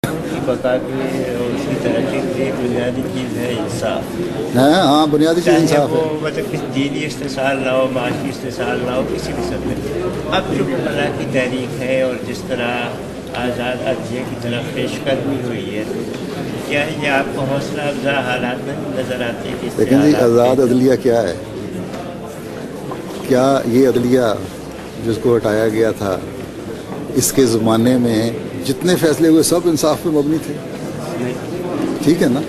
کی بقا کی اور اس کی ترقی کی بنیادی چیز ہے انصاف. ہاں بنیادی چیز چاہے انصاف وہ ہے. مطلب کسی دینی استحصال نہ ہو، معاشی استحصال نہ ہو، کسی بھی سب میں. اب جو فلاح کی تحریک ہے اور جس طرح آزاد عدلیہ کی طرف پیش قدمی ہوئی ہے، کیا یہ آپ کو حوصلہ افزا حالات میں نظر آتے ہیں کہ اس سے لیکن جی حالات آزاد بہتر؟ عدلیہ کیا ہے؟ کیا یہ عدلیہ جس کو ہٹایا گیا تھا اس کے زمانے میں جتنے فیصلے ہوئے سب انصاف پہ مبنی تھے؟ ٹھیک ہے نا.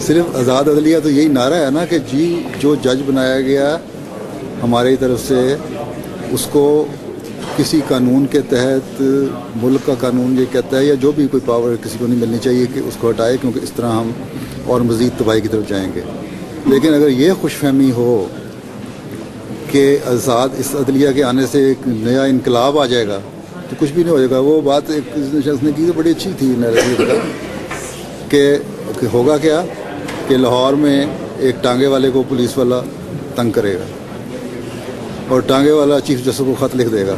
صرف آزاد عدلیہ تو یہی نعرہ ہے نا کہ جی جو جج بنایا گیا ہماری طرف سے اس کو کسی قانون کے تحت، ملک کا قانون یہ کہتا ہے یا جو بھی کوئی پاور کسی کو نہیں ملنی چاہیے کہ اس کو ہٹائے، کیونکہ اس طرح ہم اور مزید تباہی کی طرف جائیں گے. لیکن اگر یہ خوش فہمی ہو کہ آزاد اس عدلیہ کے آنے سے ایک نیا انقلاب آ جائے گا تو کچھ بھی نہیں ہو جائے گا. وہ بات ایک شخص نے کی تو بڑی اچھی تھی کہ ہوگا کیا کہ لاہور میں ایک ٹانگے والے کو پولیس والا تنگ کرے گا اور ٹانگے والا چیف جسٹس کو خط لکھ دے گا.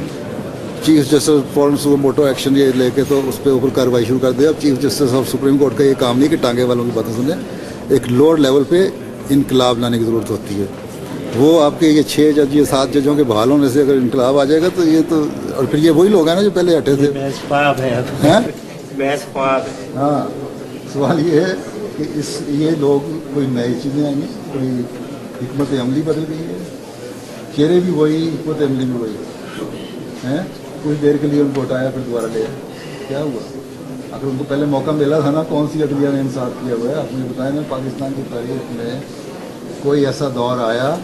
چیف جسٹس فوراً صبح موٹو ایکشن یہ لے کے تو اس پہ اوپر کارروائی شروع کر دے. اب chief justice of supreme court کا یہ کام نہیں کہ ٹانگے والوں کی باتیں سنیں، ایک لوور لیول پہ انقلاب لانے کی ضرورت ہوتی ہے. وہ آپ کے یہ 6 جج یا 7 ججوں کے بحال ہونے سے اگر انقلاب آ جائے گا تو یہ تو، اور پھر یہ وہی لوگ ہیں نا جو پہلے ہٹے تھے. محض خواب ہے اب. ہیں؟ محض خواب ہے. ہاں، سوال یہ ہے کہ یہ لوگ کوئی نئی چیزیں آئیں گی، کوئی حکمت عملی بدل گئی ہے، چہرے بھی وہی، حکمت عملی بھی وہی ہیں. کچھ دیر کے لیے ان کو ہٹایا پھر دوبارہ لے آیا. کیا ہوا؟ اگر ان کو پہلے موقع ملا تھا نا، کون سی عدلیہ نے انصاف کیا ہوا ہے؟ آپ مجھے بتائیں نا، پاکستان کی تاریخ میں کوئی ایسا دور آیا